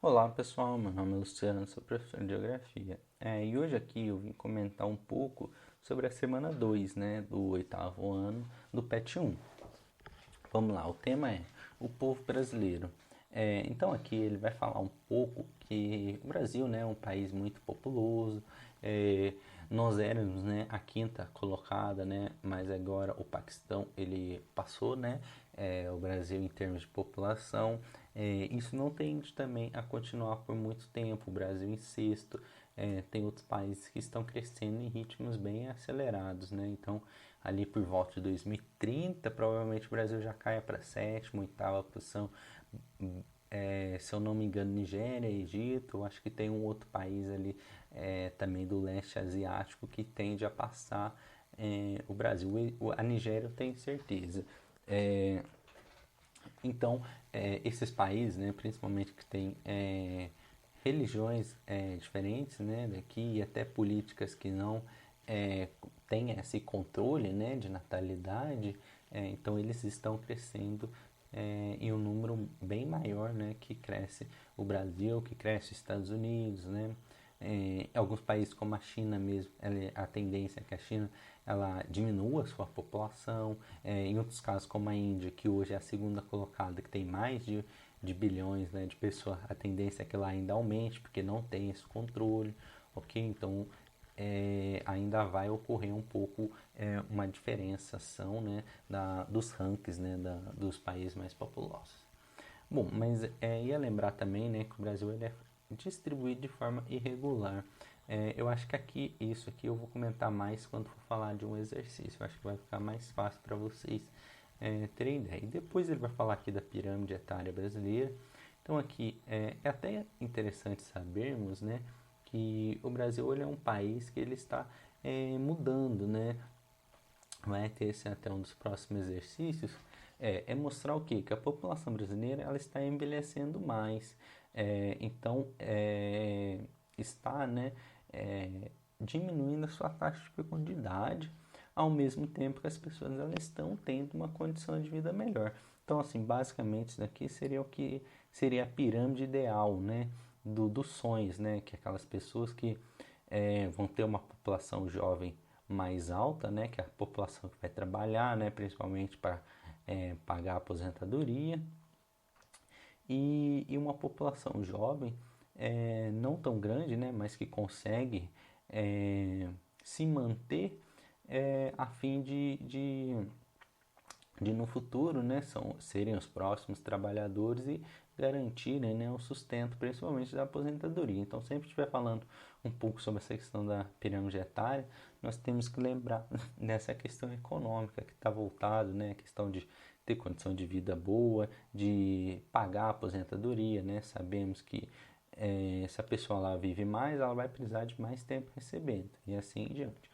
Olá pessoal, meu nome é Luciano, sou professor de Geografia. E hoje aqui eu vim comentar um pouco sobre a semana 2, né, do oitavo ano do PET 1. Vamos lá, o tema é o povo brasileiro. Então aqui ele vai falar um pouco que o Brasil, né, é um país muito populoso. é, Nós éramos, né, a quinta colocada, né, mas agora o Paquistão ele passou, né, o Brasil em termos de população. Isso não tende também a continuar por muito tempo. O Brasil em sexto, tem outros países que estão crescendo em ritmos bem acelerados, né? Então, ali por volta de 2030, provavelmente o Brasil já caia para sétima, oitava posição. Se eu não me engano, Nigéria, Egito, eu acho que tem um outro país ali também do leste asiático que tende a passar o Brasil. A Nigéria eu tenho certeza. É, então, esses países, né, principalmente que têm religiões diferentes, né, daqui e até políticas que não é, têm esse controle, né, de natalidade, então eles estão crescendo em um número bem maior, né, que cresce o Brasil, que cresce os Estados Unidos, né, em alguns países como a China mesmo, a tendência é que a China ela diminua a sua população. Em outros casos como a Índia, que hoje é a segunda colocada, que tem mais de bilhões, né, de pessoas, a tendência é que ela ainda aumente, porque não tem esse controle, ok? Então ainda vai ocorrer um pouco uma diferenciação, né, dos rankings, né, dos países mais populosos. Bom, mas ia lembrar também, né, que o Brasil ele é distribuído de forma irregular. Eu acho que aqui, isso aqui eu vou comentar mais quando for falar de um exercício. Eu acho que vai ficar mais fácil para vocês terem ideia. E depois ele vai falar aqui da pirâmide etária brasileira. Então aqui é até interessante sabermos, né, que o Brasil ele é um país que ele está mudando, né? Vai ter esse até um dos próximos exercícios, é mostrar o quê? Que a população brasileira ela está envelhecendo mais. Então, está, né, diminuindo a sua taxa de fecundidade, ao mesmo tempo que as pessoas elas estão tendo uma condição de vida melhor. Então, assim, basicamente isso daqui seria o que seria a pirâmide ideal, né, dos sonhos, né, que é aquelas pessoas que vão ter uma população jovem mais alta, né, que é a população que vai trabalhar, né, principalmente para pagar a aposentadoria, e uma população jovem não tão grande, né, mas que consegue se manter a fim de no futuro, né, serem os próximos trabalhadores e garantirem, né, o sustento, principalmente da aposentadoria. Então, sempre estiver falando um pouco sobre essa questão da pirâmide etária, nós temos que lembrar dessa questão econômica que está voltado, né, a questão de ter condição de vida boa, de pagar a aposentadoria, né? Sabemos que se a pessoa lá vive mais, ela vai precisar de mais tempo recebendo e assim em diante.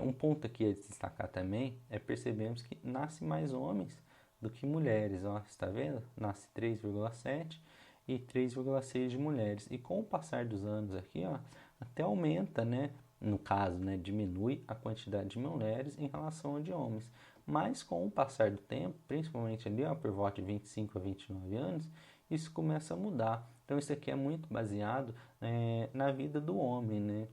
Um ponto aqui a destacar também é percebemos que nasce mais homens do que mulheres, ó, está vendo? Nasce 3,7 e 3,6 de mulheres. E com o passar dos anos aqui, ó, até aumenta, né? No caso, né, diminui a quantidade de mulheres em relação a de homens. Mas com o passar do tempo, principalmente ali, ó, por volta de 25 a 29 anos, isso começa a mudar. Então isso aqui é muito baseado na vida do homem, né?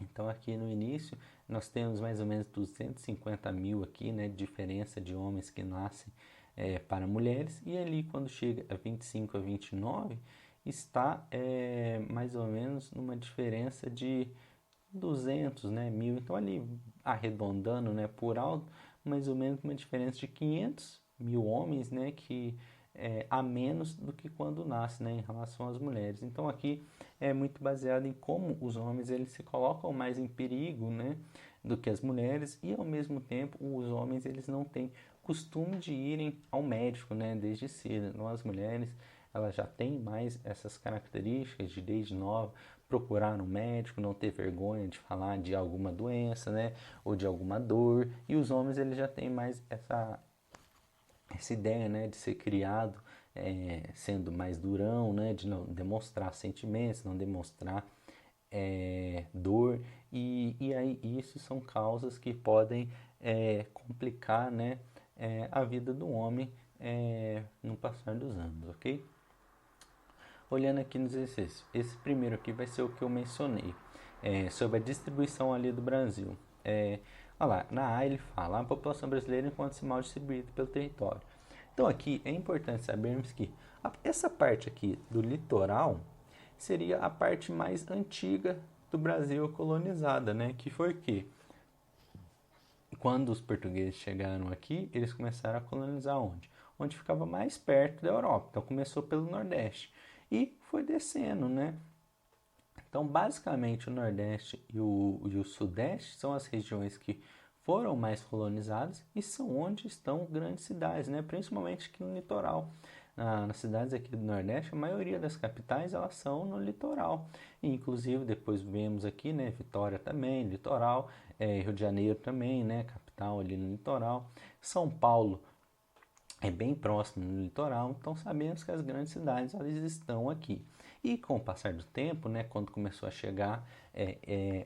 Então aqui no início nós temos mais ou menos 250 mil aqui, né, de diferença de homens que nascem para mulheres, e ali quando chega a 25 a 29 está mais ou menos numa diferença de 200, né, mil. Então ali arredondando, né, por alto, mais ou menos uma diferença de 500 mil homens, né, que a menos do que quando nasce, né, em relação às mulheres. Então aqui é muito baseado em como os homens eles se colocam mais em perigo, né, do que as mulheres, e ao mesmo tempo os homens eles não têm costume de irem ao médico, né, desde cedo. Então as mulheres elas já têm mais essas características de desde nova procurar um médico, não ter vergonha de falar de alguma doença, né, ou de alguma dor. E os homens eles já têm mais essa ideia, né, de ser criado sendo mais durão, né, de não demonstrar sentimentos, não demonstrar dor, e aí isso são causas que podem complicar, né, a vida do homem no passar dos anos, ok? olhando aqui nos exercícios, esse primeiro aqui vai ser o que eu mencionei, sobre a distribuição ali do Brasil. Olha lá, na A ele fala, a população brasileira encontra-se mal distribuída pelo território. Então aqui é importante sabermos que essa parte aqui do litoral seria a parte mais antiga do Brasil colonizada, né? Que foi o quê? Quando os portugueses chegaram aqui, eles começaram a colonizar onde? Onde ficava mais perto da Europa. Então começou pelo Nordeste e foi descendo, né? Então, basicamente, o Nordeste e o Sudeste são as regiões que foram mais colonizadas e são onde estão grandes cidades, né? Principalmente aqui no litoral. Nas cidades aqui do Nordeste, a maioria das capitais elas são no litoral. E, inclusive, depois vemos aqui, né? Vitória também, litoral. Rio de Janeiro também, né? Capital ali no litoral. São Paulo é bem próximo no litoral, então sabemos que as grandes cidades elas estão aqui. E com o passar do tempo, né, quando começou a chegar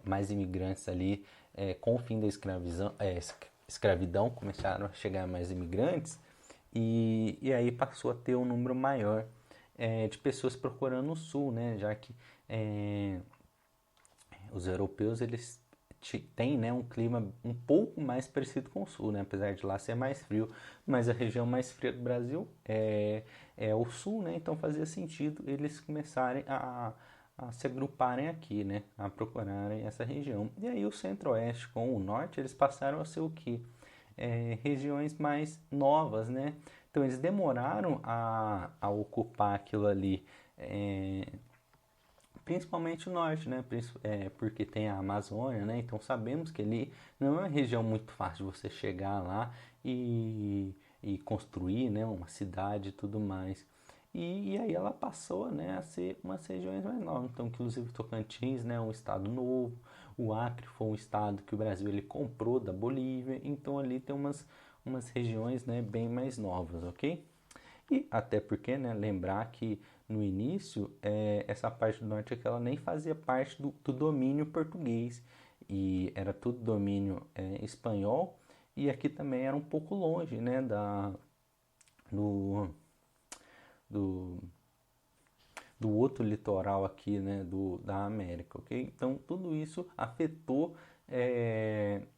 mais imigrantes ali, com o fim da escravidão, começaram a chegar mais imigrantes e aí passou a ter um número maior de pessoas procurando o sul, né, já que os europeus eles têm, né, um clima um pouco mais parecido com o sul, né, apesar de lá ser mais frio, mas a região mais fria do Brasil é o sul, né, então fazia sentido eles começarem a se agruparem aqui, né, a procurarem essa região. E aí o centro-oeste com o norte eles passaram a ser o que? Regiões mais novas, né? Então eles demoraram a ocupar aquilo ali. Principalmente o norte, né? Porque tem a Amazônia, né? Então sabemos que ali não é uma região muito fácil de você chegar lá e construir, né? Uma cidade e tudo mais. E aí ela passou, né, a ser umas regiões mais novas. Então, inclusive Tocantins, né, um estado novo. O Acre foi um estado que o Brasil ele comprou da Bolívia. Então ali tem umas regiões, né, bem mais novas, ok? E até porque, né, lembrar que no início essa parte do norte é que ela nem fazia parte do domínio português e era tudo domínio espanhol e aqui também era um pouco longe, né, do, do, do outro litoral aqui, né, da América, ok? Então tudo isso afetou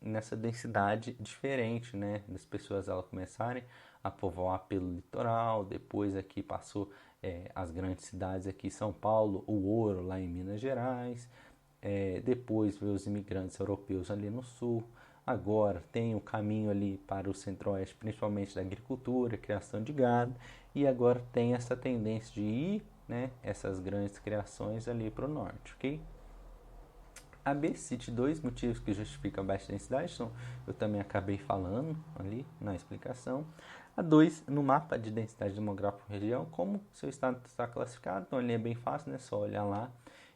nessa densidade diferente, né, das pessoas elas começarem a povoar pelo litoral, depois aqui passou as grandes cidades aqui, São Paulo, o Ouro lá em Minas Gerais, depois veio os imigrantes europeus ali no sul, agora tem o caminho ali para o centro-oeste, principalmente da agricultura, criação de gado, e agora tem essa tendência de ir, né, essas grandes criações ali para o norte, ok? A B cite dois motivos que justificam a baixa densidade, então eu também acabei falando ali na explicação. A 2, no mapa de densidade demográfica da região, como seu estado está classificado, então ali é bem fácil, né? Só olhar lá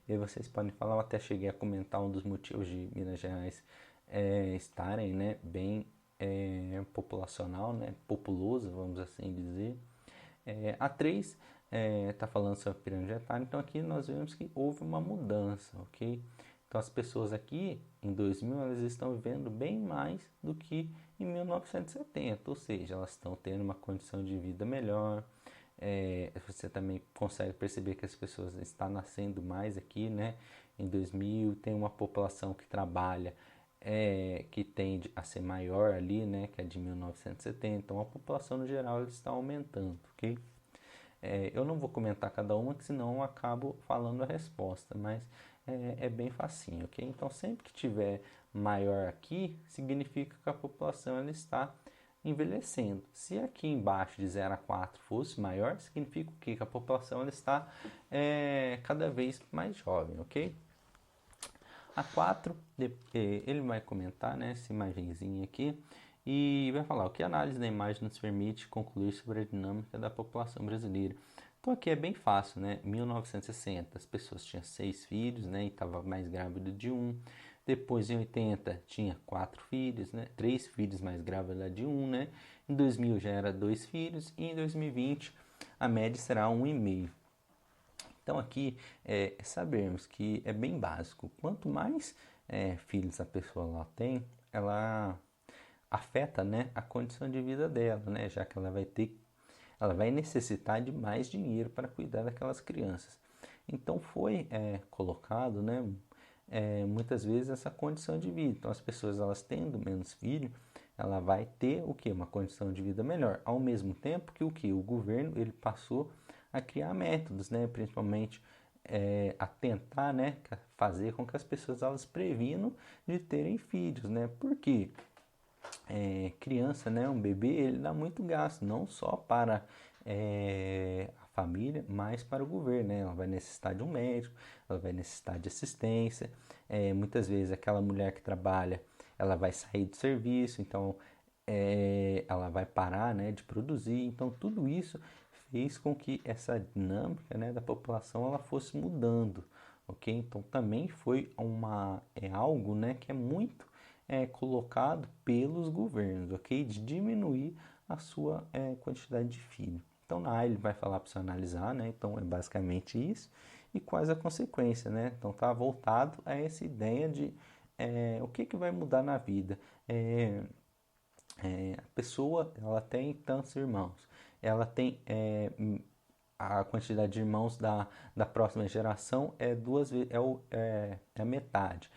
e aí vocês podem falar. Eu até cheguei a comentar um dos motivos de Minas Gerais estarem, né, bem populacional, né, populoso, vamos assim dizer. A 3 está falando sobre a pirâmide etária, então aqui nós vemos que houve uma mudança, ok? Então as pessoas aqui em 2000 elas estão vivendo bem mais do que em 1970, ou seja, elas estão tendo uma condição de vida melhor. Você também consegue perceber que as pessoas estão nascendo mais aqui, né? Em 2000 tem uma população que trabalha que tende a ser maior ali, né? Que é de 1970. Então a população no geral está aumentando, ok? Eu não vou comentar cada uma, que senão eu acabo falando a resposta, mas é bem facinho, ok? Então, sempre que tiver maior aqui, significa que a população ela está envelhecendo. Se aqui embaixo de 0 a 4 fosse maior, significa o quê? Que a população ela está cada vez mais jovem, ok? A 4, ele vai comentar, né, essa imagenzinha aqui e vai falar o que a análise da imagem nos permite concluir sobre a dinâmica da população brasileira. Então aqui é bem fácil, né? 1960 as pessoas tinham 6 filhos, né? E estava mais grávida de um. Depois em 80 tinha 4 filhos, né? 3 filhos mais grávida de um, né? Em 2000 já era 2 filhos e em 2020 a média será 1,5. Então aqui sabermos que é bem básico. Quanto mais filhos a pessoa lá tem, ela afeta, né, a condição de vida dela, né? Já que ela vai ter ela vai necessitar de mais dinheiro para cuidar daquelas crianças. Então foi colocado, né, muitas vezes essa condição de vida. Então as pessoas, elas tendo menos filho, ela vai ter o que? Uma condição de vida melhor. Ao mesmo tempo que o que? O governo, ele passou a criar métodos, né, principalmente a tentar, né, fazer com que as pessoas, elas previnam de terem filhos, né? Porque criança, né, um bebê, ele dá muito gasto, não só para a família, mas para o governo, né? Ela vai necessitar de um médico, ela vai necessitar de assistência. Muitas vezes aquela mulher que trabalha, ela vai sair do serviço, então ela vai parar, né, de produzir. Então tudo isso fez com que essa dinâmica, né, da população, ela fosse mudando, ok? Então também foi algo, né, que é muito colocado pelos governos, ok? De diminuir a sua quantidade de filhos. Então na ele vai falar para você analisar, né? Então é basicamente isso. E quais a consequência, né? Então tá voltado a essa ideia de o que vai mudar na vida. A pessoa, ela tem tantos irmãos, ela tem a quantidade de irmãos da próxima geração é duas vezes, é a metade.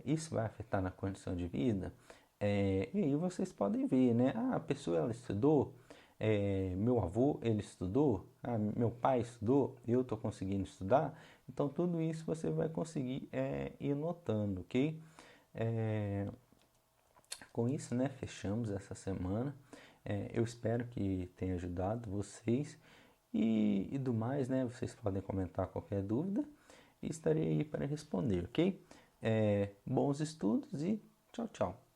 Isso vai afetar na condição de vida? E aí vocês podem ver, né? Ah, a pessoa, ela estudou, meu avô, ele estudou, meu pai estudou, eu estou conseguindo estudar. Então tudo isso você vai conseguir ir notando, ok? Com isso, né, fechamos essa semana. Eu espero que tenha ajudado vocês. E do mais, né, vocês podem comentar qualquer dúvida e estarei aí para responder, ok? Bons estudos e tchau, tchau.